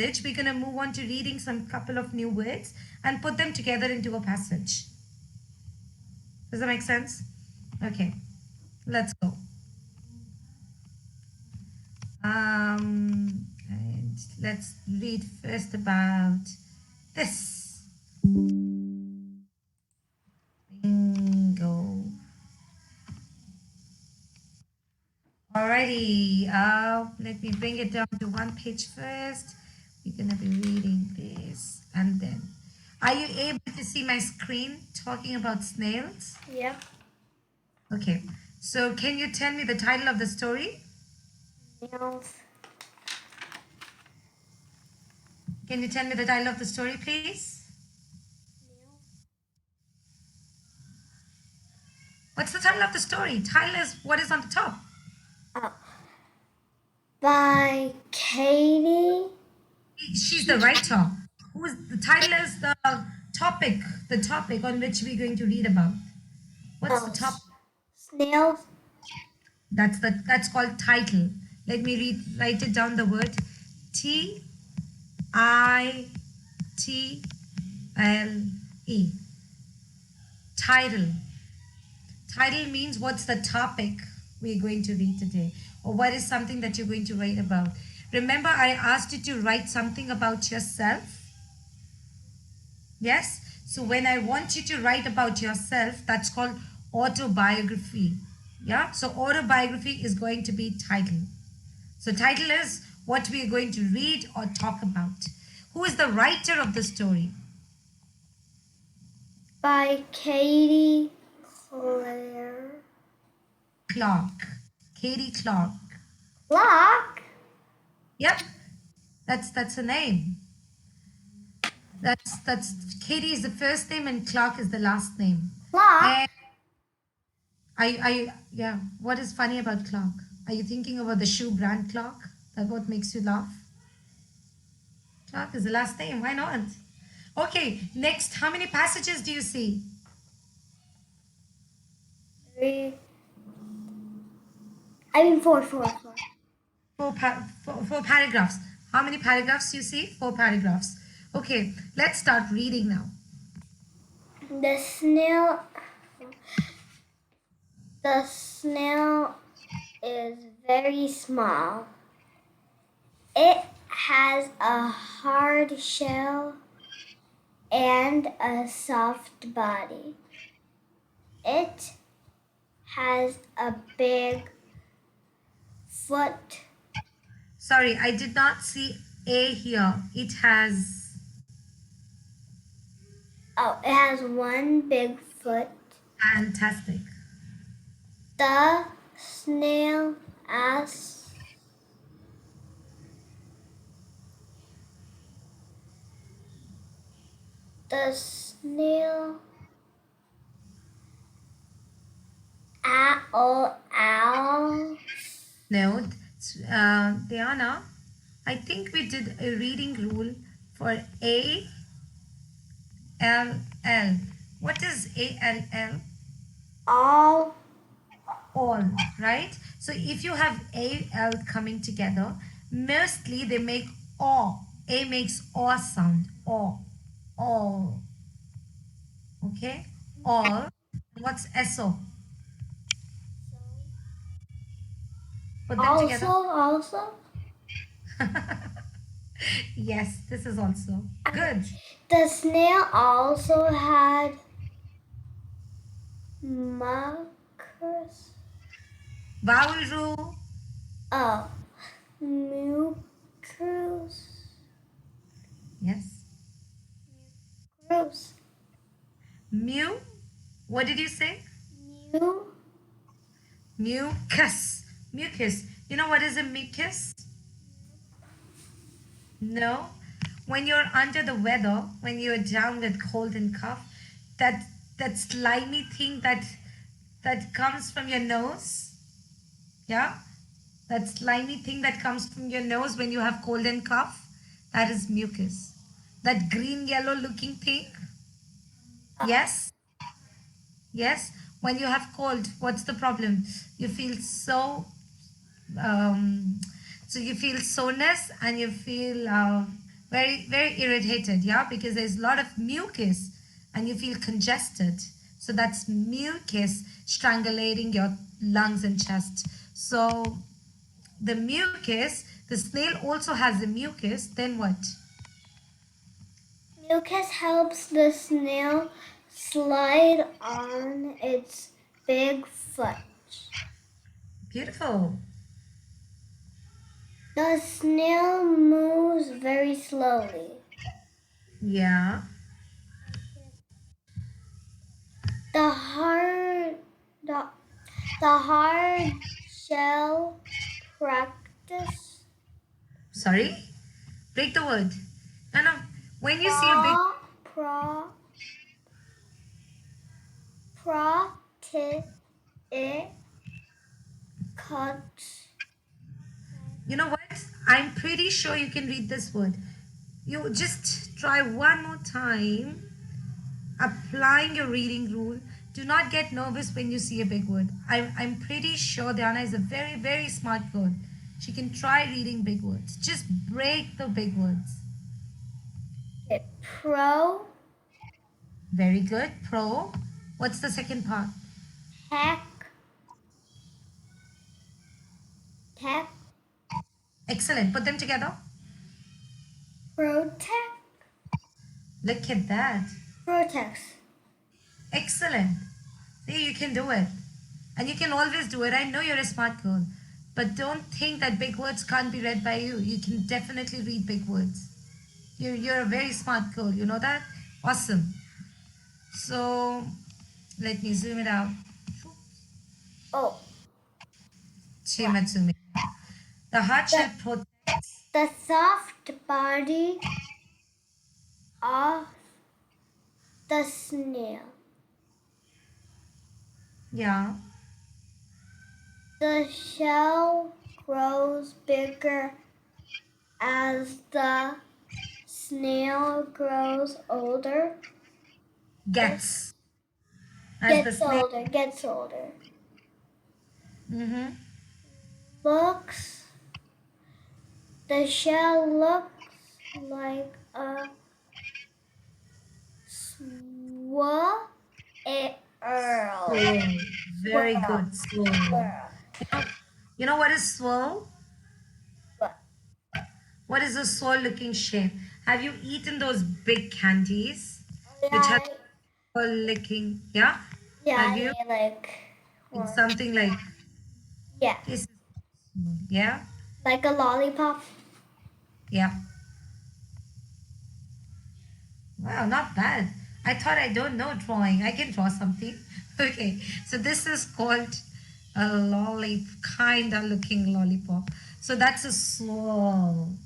passage, we're going to move on to reading some couple of new words and put them together into a passage. Does that make sense? Okay, let's go. And let's read first about this. Bingo. Alrighty, let me bring it down to one page first. We're gonna be reading this and then. Are you able to see my screen talking about snails? Yep. Okay, so can you tell me the title of the story? Snails. Can you tell me the title of the story, please? What's the title of the story? Title is what is on the top. Oh. By Katie. She's the writer. The title is the topic on which we're going to read about. What's the top? Snails. That's called title. Let me write it down, the word T-I-T-L-E. Title. Title means what's the topic we're going to read today, or what is something that you're going to write about. Remember, I asked you to write something about yourself. Yes? So when I want you to write about yourself, that's called autobiography. Yeah? So autobiography is going to be title. So title is what we are going to read or talk about. Who is the writer of the story? By Katie Clark. Katie Clark. Clark? Yep. That's her name. That's Katie is the first name and Clark is the last name. Clark? And yeah, what is funny about Clark? Are you thinking about the shoe brand Clark? That what makes you laugh? Clark is the last name, why not? Okay, next, how many passages do you see? 3. I mean 4. Four paragraphs. How many paragraphs do you see? 4 paragraphs. Okay, let's start reading now. The snail is very small. It has a hard shell and a soft body. It has a big foot. Sorry, I did not see A here. It has... Oh, it has one big foot. Fantastic. The snail asks, the snail owl. No, Diana, I think we did a reading rule for A-L-L. What is A-L-L? All. All, right? So if you have A-L coming together, mostly they make aw. A makes aw sound. Aw. All. Okay? All. What's S-O? Put them together. Also? Yes, this is also. Good. The snail also had mucus. Vowel rule. Oh, mucus. Yes. Mucus. Mu. What did you say? Mucus. Mucus. You know what is a mucus? No. When you're under the weather, when you're down with cold and cough, that slimy thing that comes from your nose. Yeah? That slimy thing that comes from your nose when you have cold and cough, that is mucus. That green yellow looking thing. Yes? Yes? When you have cold, what's the problem? You feel so you feel soreness and you feel very irritated, yeah, because there's a lot of mucus and you feel congested. So that's mucus strangulating your lungs and chest. So the mucus, the snail also has the mucus, then what? Mucus helps the snail slide on its big foot. Beautiful. The snail moves very slowly. Yeah. The hard the, the hard shell practice Sorry? Break the word. No, no. When you see a big, pro pro practice it cut. you know what? I'm pretty sure you can read this word. You just try one more time applying your reading rule. Do not get nervous when you see a big word. I'm pretty sure Diana is a very smart girl. She can try reading big words. Just break the big words. It pro Very good. Pro. What's the second part? tech tech Excellent. Put them together. protect Look at that. protects. Excellent. See, you can do it. And you can always do it. I know you're a smart girl. But don't think that big words can't be read by you. You can definitely read big words. You're a very smart girl. You know that? Awesome. So let me zoom it out. Oh, Zoom it, zoom it. The heart the shall protect. the soft body of the snail. Yeah. The shell grows bigger as the snail grows older. This Gets. As the snake. gets older. Mm-hmm. Looks, the shell looks like a swirl. Swirl. Very Swirl. good. Swirl. Swirl. You know what is swirl? But What is a swirl looking shape? Have you eaten those big candies which has yeah, swirl looking? Yeah? Have yeah, you? I like It's one. something like Yeah, this. Yeah? like a lollipop. Yeah. Wow, not bad. I thought I don't know drawing. I can draw something. Okay, so this is called a kind of looking lollipop. So that's a swirl.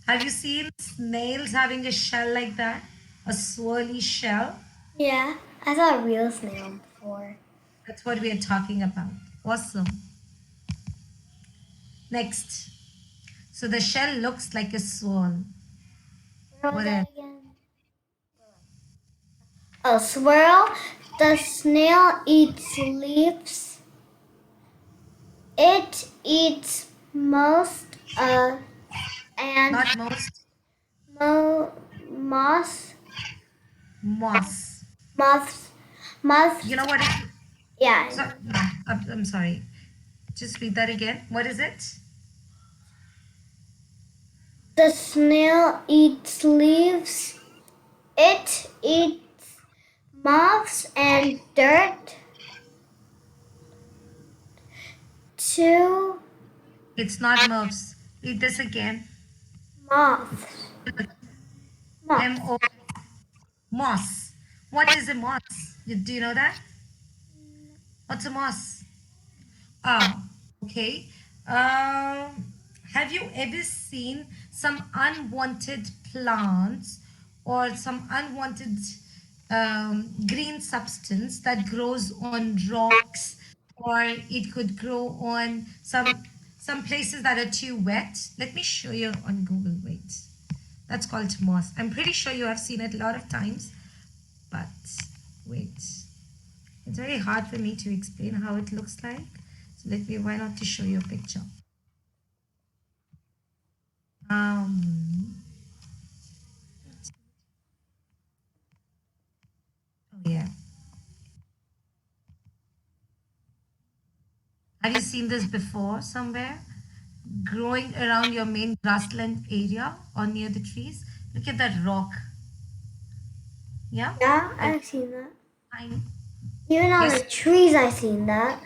Have you seen snails having a shell like that? A swirly shell? Yeah, I saw a real snail before. That's what we are talking about. Awesome. Next. So the shell looks like a swirl. Where was What that else? again? A swirl. The snail eats leaves. It eats most and Not most. moss, Moss. moths, moths. You know what? Yeah, I So, know. no, I'm sorry. Just read that again. What is it? The snail eats leaves. It eats moths and dirt. Two It's not mouse. Read this again. moths. M Moths. O moss. What is a moss? Do you know that? What's a moss? Ah, okay. Have you ever seen some unwanted plants or some unwanted green substance that grows on rocks, or it could grow on some places that are too wet? Let me show you on Google. Wait, that's called moss. I'm pretty sure you have seen it a lot of times, but wait. It's very hard for me to explain how it looks like. So let me, why not to show you a picture? Um, Have you seen this before somewhere? Growing around your main grassland area or near the trees. Look at that rock. Yeah? Yeah, Have I've seen that. I, Even on the yes, trees, I've seen that.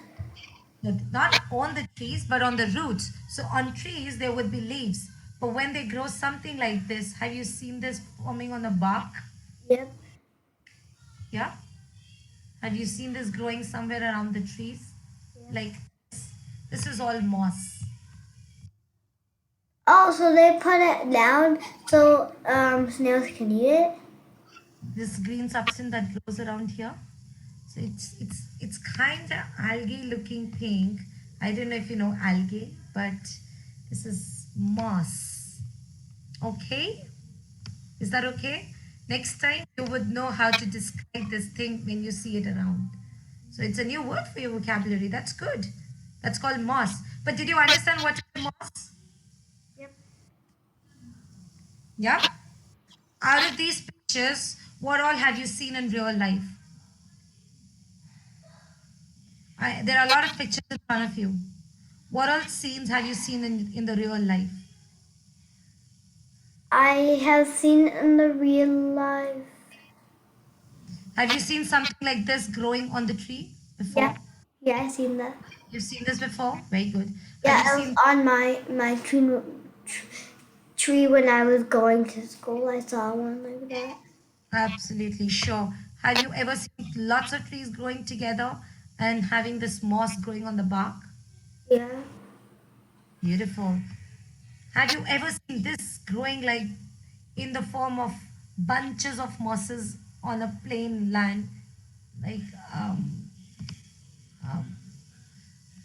not on the trees, but on the roots. So on trees, there would be leaves. But when they grow something like this, have you seen this forming on the bark? Yep. Yeah? Have you seen this growing somewhere around the trees? Yep. Like this is all moss. Oh, so they put it down so snails can eat it? This green substance that grows around here. So it's kind of algae looking thing. I don't know if you know algae, but this is moss. Okay? Is that okay? Next time you would know how to describe this thing when you see it around. So it's a new word for your vocabulary. That's good. That's called moss. But did you understand what is moss? Yep. Yeah? Out of these pictures, what all have you seen in real life? There are a lot of pictures in front of you. What all scenes have you seen in the real life? I have seen in the real life. Have you seen something like this growing on the tree Yeah. before? Yeah, I've seen that. You've seen this before? Very good. Have Yeah, you it was seen on my tree when I was going to school. I saw one like that. absolutely sure. Have you ever seen lots of trees growing together and having this moss growing on the bark? Yeah. Beautiful. Have you ever seen this growing like in the form of bunches of mosses on a plain land? Like, um,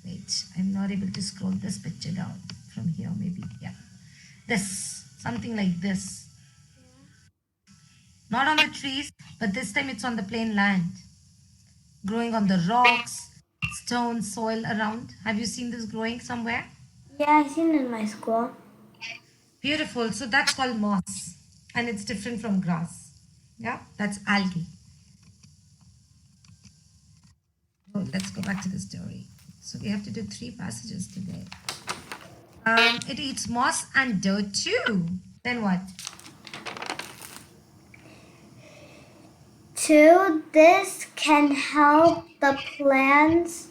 wait, I'm not able to scroll this picture down from here, maybe. Yeah. This, something like this. Not on the trees, but this time it's on the plain land, growing on the rocks, stone, soil around. Have you seen this growing somewhere? Yeah, I seen it in my school. Beautiful. So that's called moss, and it's different from grass. Yeah, that's algae. Oh, let's go back to the story. So we have to do three passages today. It eats moss and dirt too. Then what? Two, this can help the plants.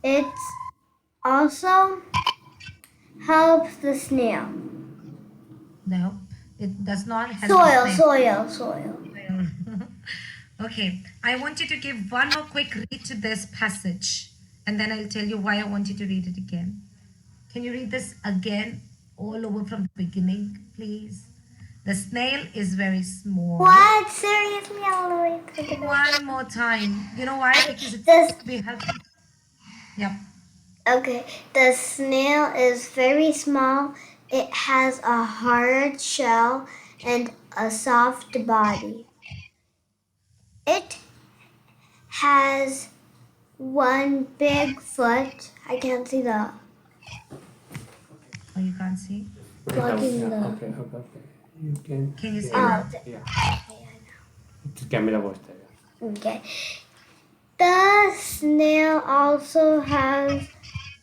It also helps the snail. No, it does not help the Soil, snail. soil, soil. Okay, I want you to give one more quick read to this passage, and then I'll tell you why I want you to read it again. Can you read this again, all over from the beginning, please? The snail is very small. What? Seriously, all the way to the beginning? One more time. You know why? Because it's This, to be helpful. Yep. okay, the snail is very small. It has a hard shell and a soft body. It has one big foot. I can't see the Oh, you can't see? plugging the. Okay. You can. Can you see Oh, now? Yeah. okay, I It's camera voice there. know. Okay. The snail also has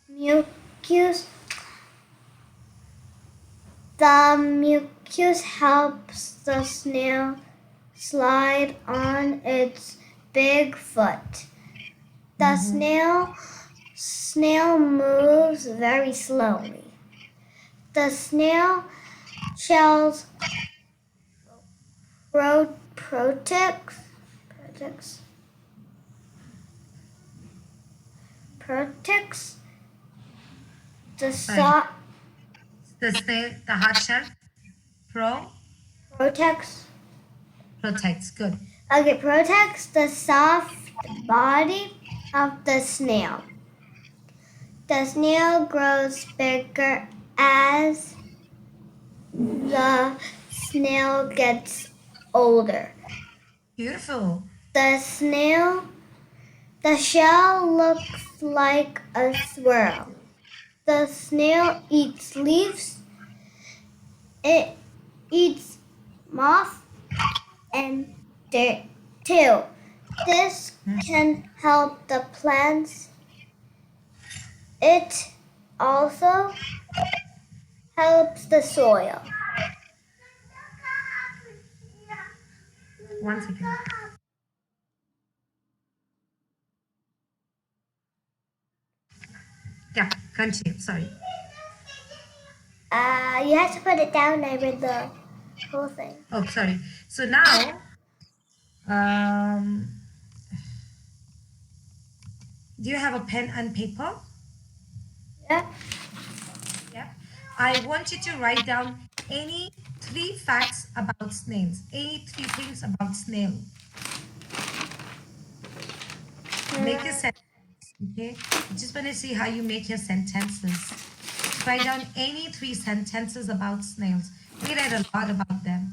mucus. The mucus helps the snail slide on its big foot. The snail moves very slowly. The snail shells protects the Sorry. soft The snail, the hard shell, protects protects. Good. protects the soft body of the snail. The snail grows bigger as the snail gets older. Beautiful. The shell looks like a swirl. The snail eats leaves. It eats moss and dirt too. This can help the plants It also helps the soil. One second. Yeah, continue. Sorry. You have to put it down. I read the whole thing. Oh, sorry. So now, um, do you have a pen and paper? Yeah. Yeah. I want you to write down any 3 facts about snails. Any 3 things about snail. Make a sentence. Okay. I just want to see how you make your sentences. Write down any 3 sentences about snails. We read a lot about them,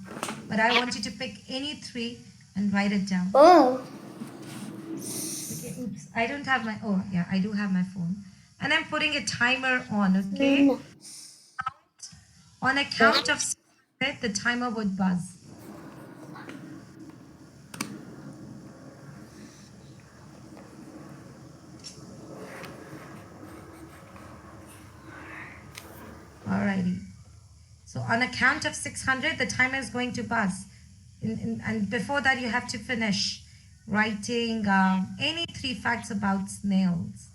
but I want you to pick any 3 and write it down. Oh. Okay, oops. I don't have my, oh, yeah, I do have my phone. And I'm putting a timer on, okay? No. On a count of 600, the timer would buzz. Alrighty. So on a count of 600, the timer is going to buzz. And before that, you have to finish writing any 3 facts about snails.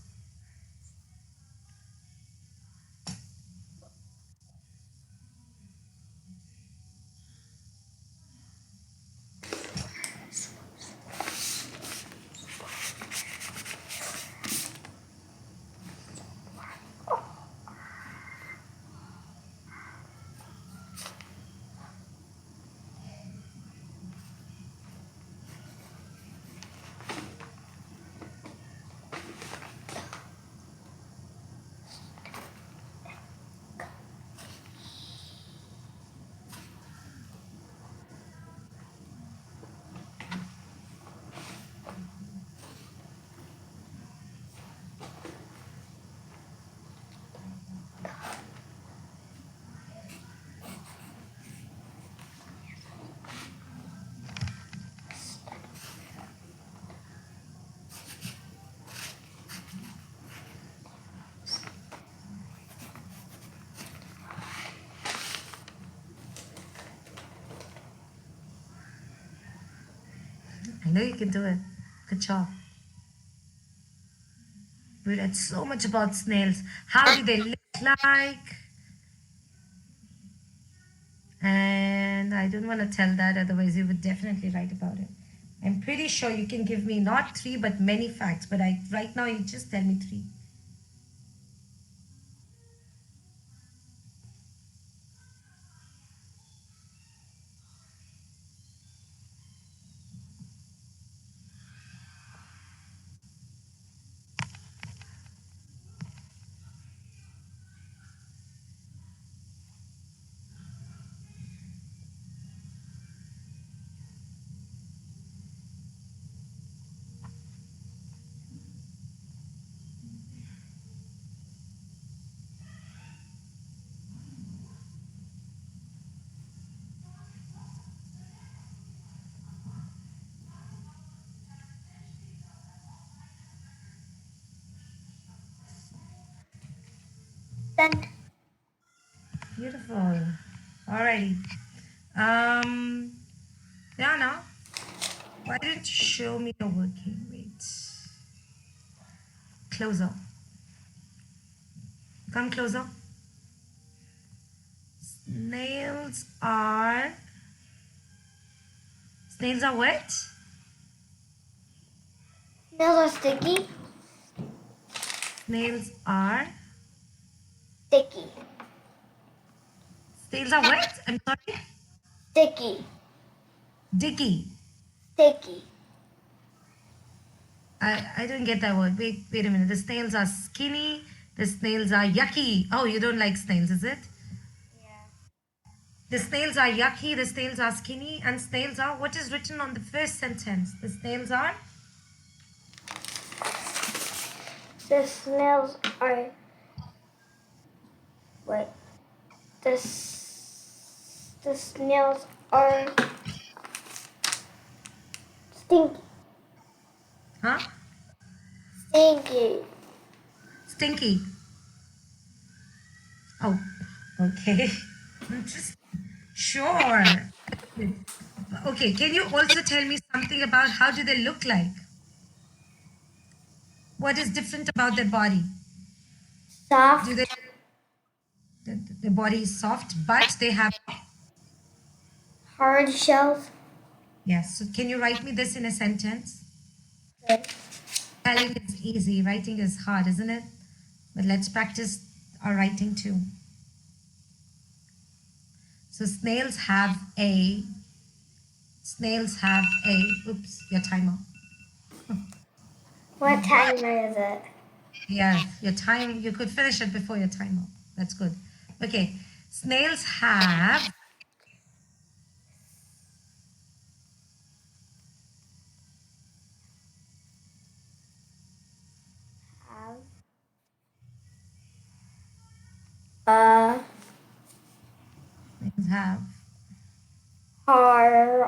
I know you can do it. Good job. We read so much about snails. How do they look like? And I don't want to tell that, otherwise you would definitely write about it. I'm pretty sure you can give me not 3 but many facts, but right now you just tell me 3. Done. Beautiful. Alrighty. Um, Diana, why don't you show me your working? Wait. Closer. Come closer. Snails are snails are what? Nails are sticky. Snails are Sticky. snails are what? I'm sorry. Sticky. Dicky. Sticky. I don't get that word. Wait a minute. The snails are skinny. The snails are yucky. Oh, you don't like snails, is it? The snails are yucky. The snails are skinny. And snails are what is written on the first sentence? The snails are The snails are. Wait. The snails are stinky. huh? Stinky. Stinky. Oh, okay. Interesting. Sure. Okay, can you also tell me something about how do they look like? What is different about their body? Do they Soft. the body is soft, but they have Hard shells. yes. So can you write me this in a sentence? Good. Spelling is easy, writing is hard, isn't it? But let's practice our writing too. So snails have a, oops, your timer. What timer is it? Yeah, your time, you could finish it before your timer. That's good. Okay, snails have, Have snails have, hard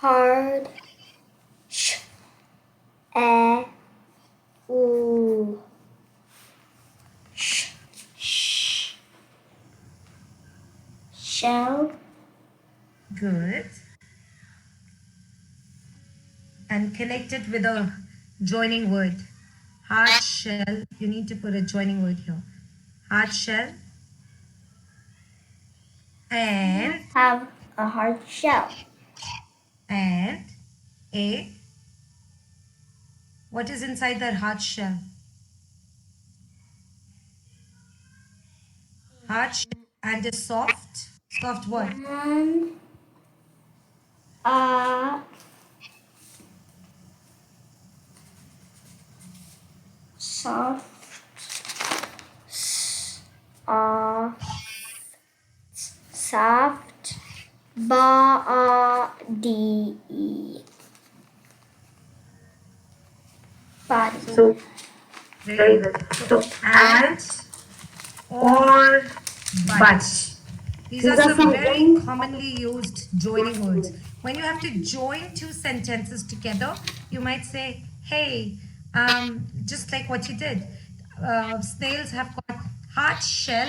hard sh e u sh sh shell. good, and connect it with a joining word. Hard shell, you need to put a joining word here. Hard shell and, Have a hard shell. and a, what is inside that hard shell? Hard shell and a soft what? And a soft uh soft body. Body. So very good. So ant or but. These are some very commonly used joining words. When you have to join two sentences together, you might say, hey, just like what you did. Snails have got hard shell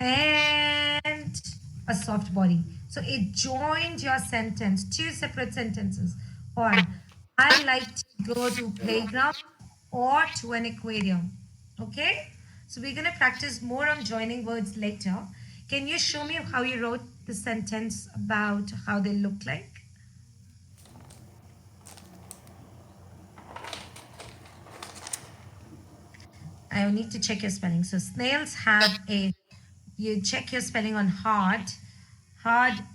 and a soft body. So it joined your sentence, two separate sentences. Or I like to go to playground or to an aquarium. Okay? So we're going to practice more on joining words later. Can you show me how you wrote the sentence about how they look like? I will need to check your spelling. So snails have a, you check your spelling on hard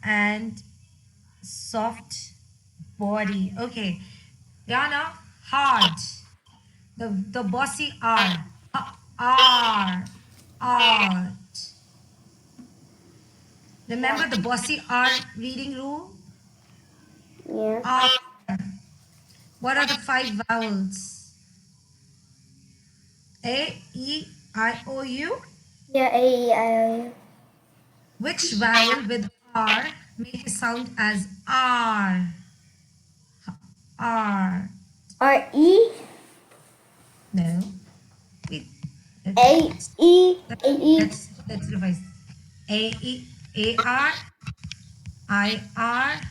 and soft body. Okay. Yana, hard. The bossy R. R. Art. Remember the bossy R reading rule? Yeah. R. What are the five vowels? A, E, I, O, U? Yeah. A. Which vowel with R make a sound as R? R. R. E. No. Wait. A. E. A. E. Let's revise. A, E, A, R, I, R,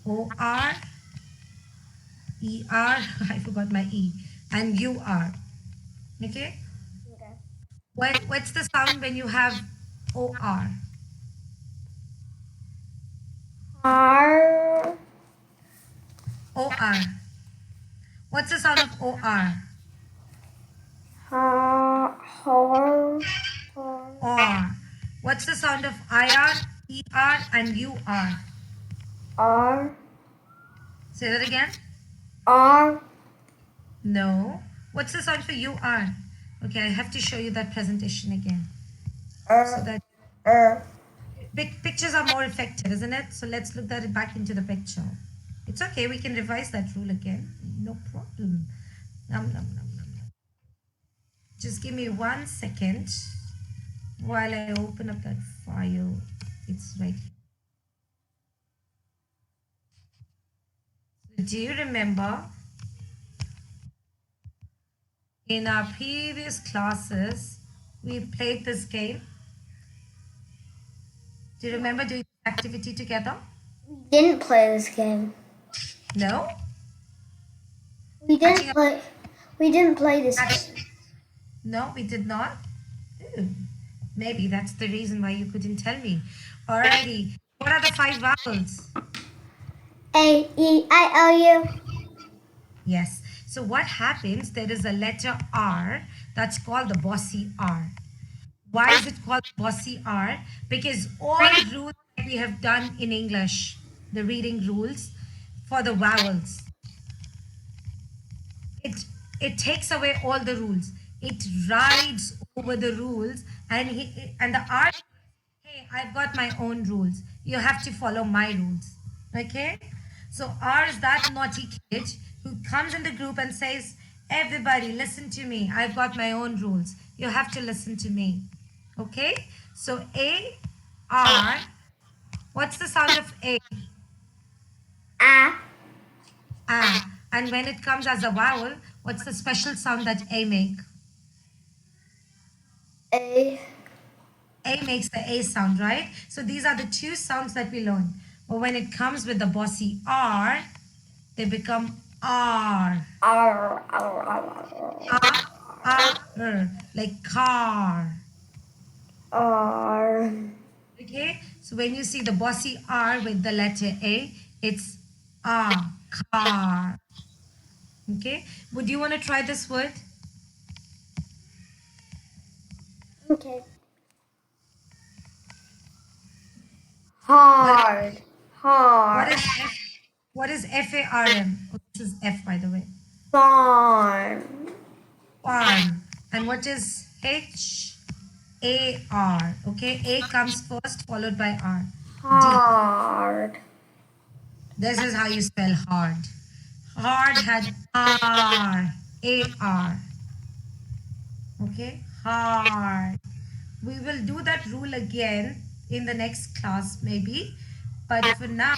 O, R, E, R. I forgot my E. And U, R. Okay? What's the sound when you have O, R? R. O, R. What's the sound of O, R? Hor. Or. What's the sound of IR, ER, and UR? R. Say that again. R. No. What's the sound for UR? Okay, I have to show you that presentation again. So that pictures are more effective, isn't it? So let's look that back into the picture. It's okay, we can revise that rule again. No problem. Nom, nom, nom, nom, nom. Just give me 1 second while I open up that file. It's right here. Do you remember In our previous classes, we played this game. Do you remember doing the activity together? We didn't play this game. No? We Catching didn't up? play. We didn't play this Catch- game. No, we did not. Ooh, maybe that's the reason why you couldn't tell me. Alrighty. What are the five vowels? A-E-I-O-U. Yes. So what happens? There is a letter R that's called the bossy R. Why is it called bossy R? Because all rules that we have done in English, the reading rules for the vowels, it it takes away all the rules. It rides over the rules, and the R, hey, I've got my own rules. You have to follow my rules. Okay? So R is that naughty kid who comes in the group and says, everybody, listen to me. I've got my own rules. You have to listen to me. Okay? So A, R, what's the sound of A? A. Ah. And when it comes as a vowel, what's the special sound that A make? A. A makes the A sound, right? So these are the two sounds that we learn. But when it comes with the bossy R, they become R. R. R. R. Like car. R. Okay? So when you see the bossy R with the letter A, it's R, car. Okay? Would you want to try this word? Okay. What, Hard. what Hard. is F? What is FARM? Oh, this is F, by the way. Farm. Farm. And what is HAR? Okay, A comes first, followed by R. D. Hard. This is how you spell hard. Hard had R, AR. Okay, hard. We will do that rule again in the next class, maybe. But for now,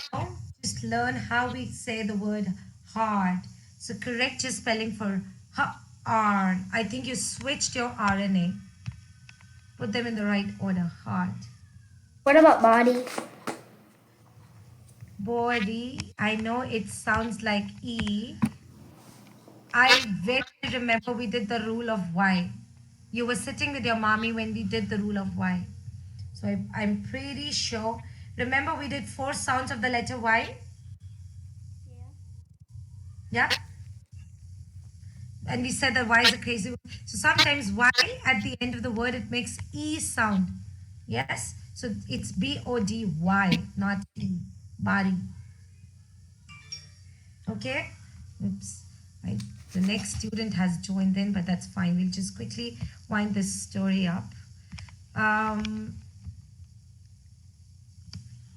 just learn how we say the word hard. So correct your spelling for hard. I think you switched your R and A. Put them in the right order. Hard. What about body? Body. I know it sounds like E. I very remember we did the rule of Y. You were sitting with your mommy when we did the rule of Y. So I'm pretty sure. Remember we did 4 sounds of the letter Y? Yeah? And we said that Y is a crazy word. So sometimes Y at the end of the word, it makes E sound. Yes? So it's BODY, not E. Body. Okay? Oops. I, the next student has joined in, but that's fine. We'll just quickly wind this story up.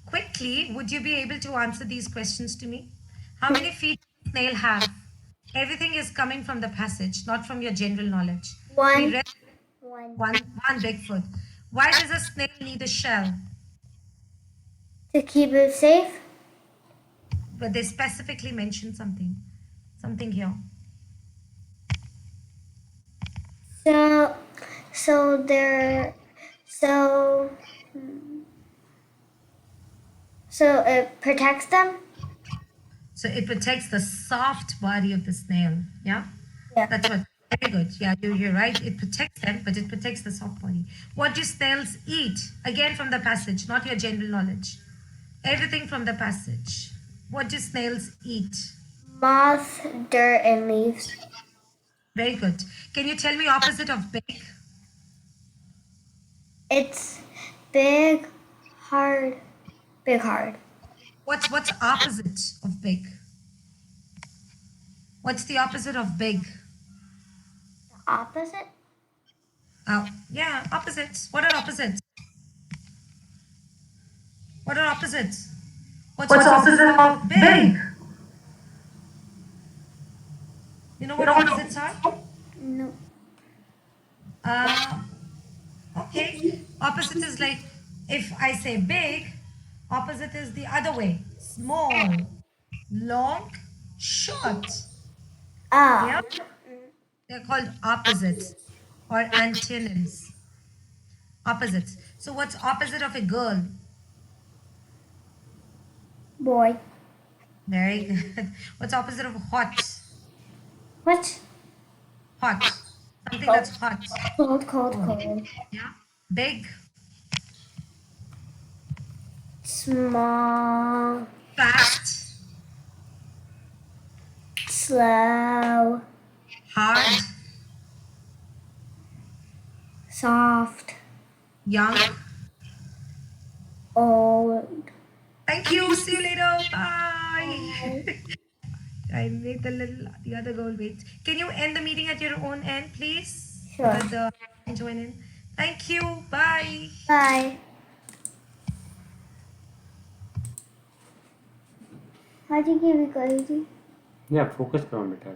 Quickly, would you be able to answer these questions to me? How many feet does a snail have? Everything is coming from the passage, not from your general knowledge. We One. read one big foot. Why does a snail need a shell? To keep it safe. But they specifically mention something here. So, so there, so, so it protects them. So it protects the soft body of the snail. Yeah? Yeah. That's what. Very good. Yeah, you're right. It protects them, but it protects the soft body. What do snails eat? Again from the passage, not your general knowledge. Everything from the passage. What do snails eat? Moth, dirt, and leaves. Very good. Can you tell me opposite of big? It's big, hard, big, hard. What's opposite of big? What's the opposite of big? The opposite? Oh, yeah, opposites. What are opposites? What are opposites? What's opposite of big? You know what opposites are? No. Uh, okay. Opposite is like if I say big, opposite is the other way. Small, long, short. Oh. Yeah. They're called opposites or antonyms. Opposites. So what's opposite of a girl? Boy. Very good. What's opposite of hot? What? Hot. Something Cold. that's hot. Cold. Yeah. Big. Small. Fast. Slow. Hard. Soft. Young. Old. Thank you. See you later. Bye. Bye. I made the other girl wait. Can you end the meeting at your own end, please? So Sure. that the can join in. Thank you. Bye. Bye. How do you give it, Crazy? Yeah, focus करो बेटा.